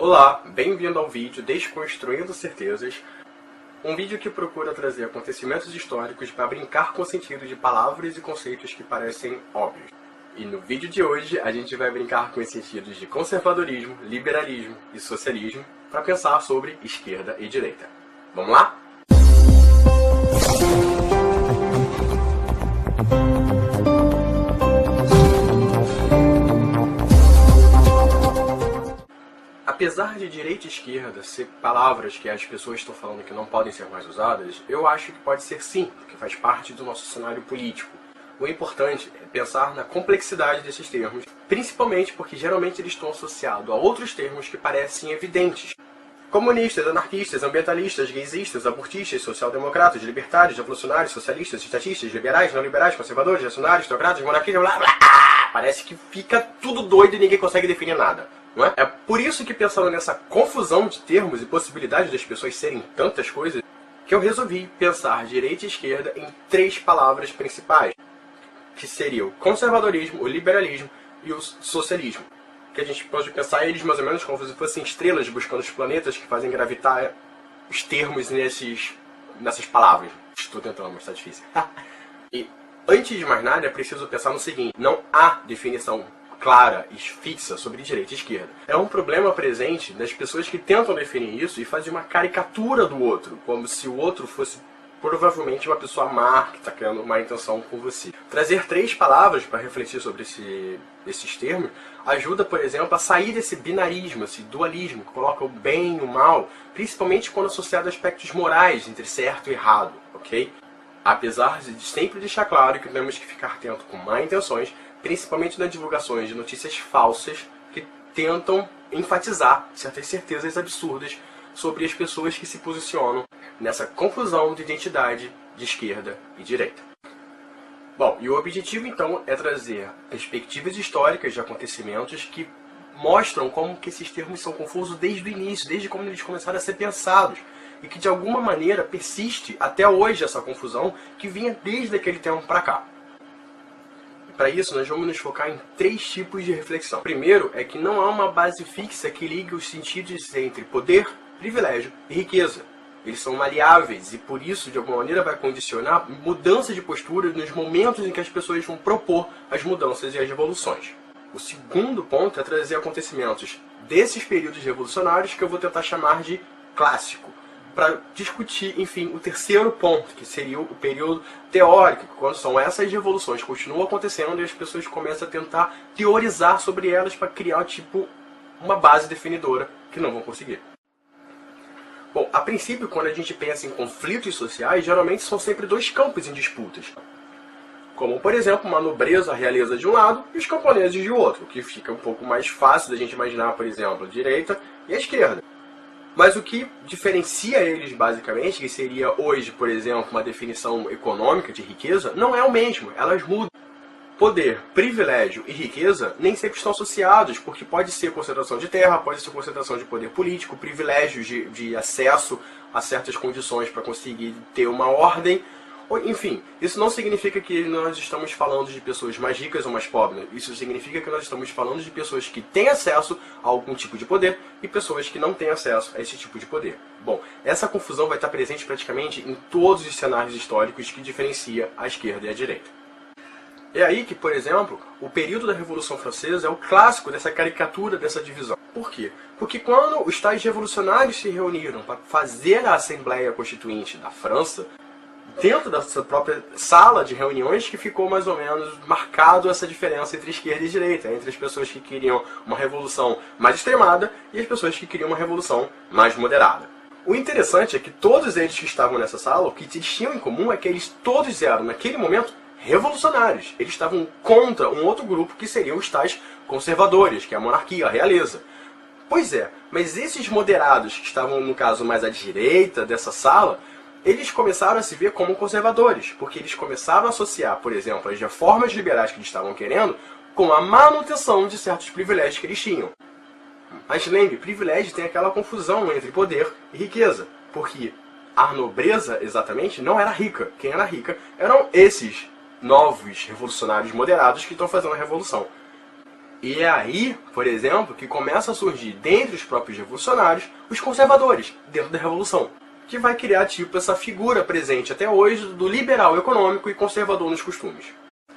Olá, bem-vindo ao vídeo Desconstruindo Certezas, um vídeo que procura trazer acontecimentos históricos para brincar com o sentido de palavras e conceitos que parecem óbvios. E no vídeo de hoje a gente vai brincar com os sentidos de conservadorismo, liberalismo e socialismo para pensar sobre esquerda e direita. Vamos lá? Apesar de direita e esquerda ser palavras que as pessoas estão falando que não podem ser mais usadas, eu acho que pode ser sim, porque faz parte do nosso cenário político. O importante é pensar na complexidade desses termos, principalmente porque geralmente eles estão associados a outros termos que parecem evidentes. Comunistas, anarquistas, ambientalistas, gaysistas, abortistas, social-democratas, libertários, revolucionários, socialistas, estatistas, liberais, não liberais, conservadores, reacionários, teocratas, monarquistas, blá blá. Parece que fica tudo doido e ninguém consegue definir nada. Não é? É por isso que, pensando nessa confusão de termos e possibilidade das pessoas serem tantas coisas, que eu resolvi pensar direita e esquerda em três palavras principais, que seriam o conservadorismo, o liberalismo e o socialismo. Que a gente pode pensar eles mais ou menos como se fossem estrelas buscando os planetas que fazem gravitar os termos nessas palavras. Estou tentando, mas está difícil. E antes de mais nada, é preciso pensar no seguinte: não há definição clara e fixa sobre direita e esquerda. É um problema presente das pessoas que tentam definir isso e fazem uma caricatura do outro, como se o outro fosse provavelmente uma pessoa má que está criando má intenção com você. Trazer três palavras para refletir sobre esses termos ajuda, por exemplo, a sair desse binarismo, esse dualismo que coloca o bem e o mal, principalmente quando associado a aspectos morais entre certo e errado, ok? Apesar de sempre deixar claro que temos que ficar atento com má intenções, principalmente nas divulgações de notícias falsas que tentam enfatizar certas certezas absurdas sobre as pessoas que se posicionam nessa confusão de identidade de esquerda e direita. Bom, e o objetivo então é trazer perspectivas históricas de acontecimentos que mostram como que esses termos são confusos desde o início, desde quando eles começaram a ser pensados, e que de alguma maneira persiste até hoje essa confusão que vinha desde aquele tempo para cá. Para isso, nós vamos nos focar em três tipos de reflexão. O primeiro é que não há uma base fixa que ligue os sentidos entre poder, privilégio e riqueza. Eles são maleáveis e, por isso, de alguma maneira, vai condicionar mudança de postura nos momentos em que as pessoas vão propor as mudanças e as revoluções. O segundo ponto é trazer acontecimentos desses períodos revolucionários que eu vou tentar chamar de clássico, para discutir, enfim, o terceiro ponto, que seria o período teórico, quando são essas revoluções que continuam acontecendo e as pessoas começam a tentar teorizar sobre elas para criar, tipo, uma base definidora que não vão conseguir. Bom, a princípio, quando a gente pensa em conflitos sociais, geralmente são sempre dois campos em disputas. Como, por exemplo, uma nobreza, a realeza de um lado e os camponeses de outro, o que fica um pouco mais fácil da gente imaginar, por exemplo, a direita e a esquerda. Mas o que diferencia eles, basicamente, que seria hoje, por exemplo, uma definição econômica de riqueza, não é o mesmo, elas mudam. Poder, privilégio e riqueza nem sempre estão associados, porque pode ser concentração de terra, pode ser concentração de poder político, privilégios de acesso a certas condições para conseguir ter uma ordem. Enfim, isso não significa que nós estamos falando de pessoas mais ricas ou mais pobres. Isso significa que nós estamos falando de pessoas que têm acesso a algum tipo de poder e pessoas que não têm acesso a esse tipo de poder. Bom, essa confusão vai estar presente praticamente em todos os cenários históricos que diferencia a esquerda e a direita. É aí que, por exemplo, o período da Revolução Francesa é o clássico dessa caricatura, dessa divisão. Por quê? Porque quando os tais revolucionários se reuniram para fazer a Assembleia Constituinte da França, dentro dessa própria sala de reuniões que ficou mais ou menos marcado essa diferença entre esquerda e direita, entre as pessoas que queriam uma revolução mais extremada e as pessoas que queriam uma revolução mais moderada. O interessante é que todos eles que estavam nessa sala, o que eles tinham em comum é que eles todos eram, naquele momento, revolucionários. Eles estavam contra um outro grupo que seriam os tais conservadores, que é a monarquia, a realeza. Pois é, mas esses moderados que estavam, no caso, mais à direita dessa sala, eles começaram a se ver como conservadores, porque eles começaram a associar, por exemplo, as reformas liberais que eles estavam querendo com a manutenção de certos privilégios que eles tinham. Mas lembre, privilégio tem aquela confusão entre poder e riqueza, porque a nobreza, exatamente, não era rica. Quem era rica eram esses novos revolucionários moderados que estão fazendo a revolução. E é aí, por exemplo, que começa a surgir, dentre os próprios revolucionários, os conservadores, dentro da Revolução, que vai criar tipo essa figura presente até hoje do liberal econômico e conservador nos costumes.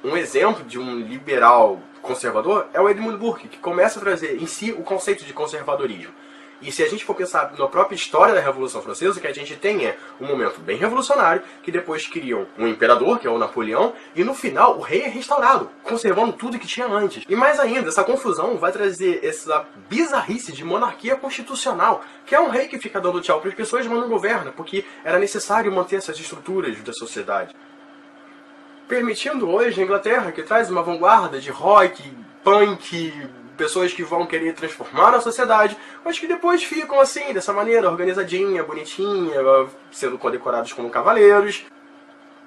Um exemplo de um liberal conservador é o Edmund Burke, que começa a trazer em si o conceito de conservadorismo. E se a gente for pensar na própria história da Revolução Francesa, o que a gente tem é um momento bem revolucionário, que depois criam um imperador, que é o Napoleão, e no final o rei é restaurado, conservando tudo que tinha antes. E mais ainda, essa confusão vai trazer essa bizarrice de monarquia constitucional, que é um rei que fica dando tchau para as pessoas, mas não governa, porque era necessário manter essas estruturas da sociedade. Permitindo hoje a Inglaterra, que traz uma vanguarda de rock, punk, pessoas que vão querer transformar a sociedade, mas que depois ficam assim, dessa maneira, organizadinha, bonitinha, sendo condecorados como cavaleiros.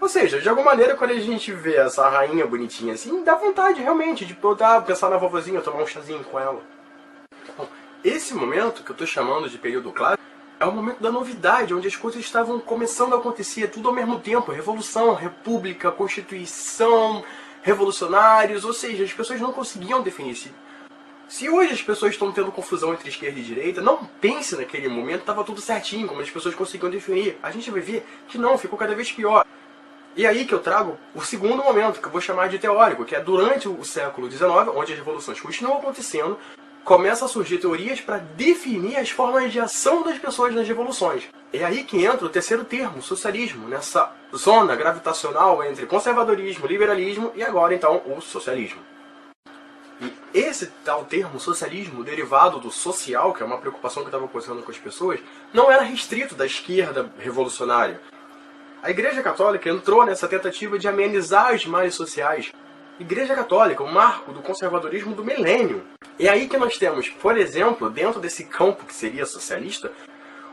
Ou seja, de alguma maneira, quando a gente vê essa rainha bonitinha assim, dá vontade realmente de poder pensar na vovozinha, tomar um chazinho com ela. Bom, esse momento, que eu estou chamando de período clássico, é o momento da novidade, onde as coisas estavam começando a acontecer, tudo ao mesmo tempo. Revolução, república, constituição, revolucionários, ou seja, as pessoas não conseguiam definir-se. Se hoje as pessoas estão tendo confusão entre esquerda e direita, não pense naquele momento, estava tudo certinho, como as pessoas conseguiam definir. A gente vai ver que não, ficou cada vez pior. E aí que eu trago o segundo momento, que eu vou chamar de teórico, que é durante o século XIX, onde as revoluções continuam acontecendo, começam a surgir teorias para definir as formas de ação das pessoas nas revoluções. É aí que entra o terceiro termo, socialismo, nessa zona gravitacional entre conservadorismo, liberalismo e agora então o socialismo. E esse tal termo socialismo, derivado do social, que é uma preocupação que eu estava ocasionando com as pessoas, não era restrito da esquerda revolucionária. A Igreja Católica entrou nessa tentativa de amenizar os males sociais. Igreja Católica, o marco do conservadorismo do milênio. É aí que nós temos, por exemplo, dentro desse campo que seria socialista,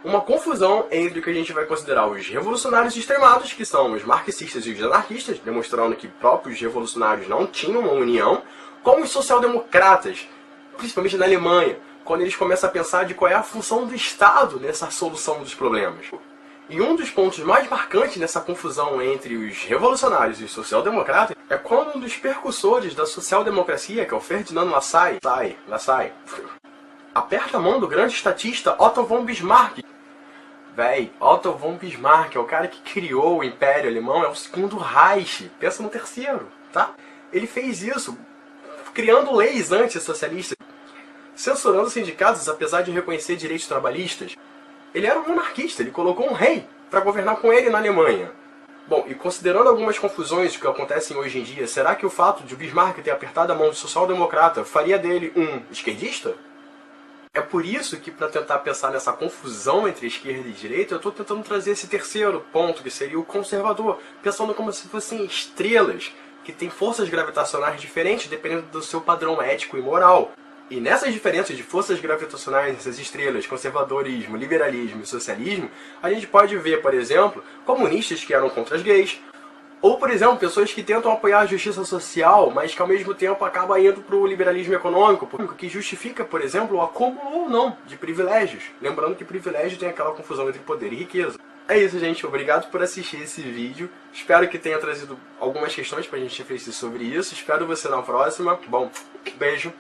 uma confusão entre o que a gente vai considerar os revolucionários extremados, que são os marxistas e os anarquistas, demonstrando que próprios revolucionários não tinham uma união, com os social-democratas, principalmente na Alemanha, quando eles começam a pensar de qual é a função do Estado nessa solução dos problemas. E um dos pontos mais marcantes nessa confusão entre os revolucionários e os social-democratas é quando um dos percussores da social-democracia, que é o Ferdinand Lassalle, aperta a mão do grande estatista Otto von Bismarck. Otto von Bismarck é o cara que criou o Império Alemão, é o segundo Reich, pensa no terceiro, tá? Ele fez isso criando leis antissocialistas, censurando sindicatos apesar de reconhecer direitos trabalhistas. Ele era um monarquista, ele colocou um rei para governar com ele na Alemanha. Bom, e considerando algumas confusões que acontecem hoje em dia, será que o fato de Bismarck ter apertado a mão do social-democrata faria dele um esquerdista? É por isso que, para tentar pensar nessa confusão entre esquerda e direita, eu estou tentando trazer esse terceiro ponto, que seria o conservador, pensando como se fossem estrelas, que têm forças gravitacionais diferentes dependendo do seu padrão ético e moral. E nessas diferenças de forças gravitacionais, essas estrelas, conservadorismo, liberalismo e socialismo, a gente pode ver, por exemplo, comunistas que eram contra as gays, ou, por exemplo, pessoas que tentam apoiar a justiça social, mas que ao mesmo tempo acabam indo para o liberalismo econômico, que justifica, por exemplo, o acúmulo ou não de privilégios. Lembrando que privilégio tem aquela confusão entre poder e riqueza. É isso, gente. Obrigado por assistir esse vídeo. Espero que tenha trazido algumas questões para a gente refletir sobre isso. Espero você na próxima. Bom, beijo.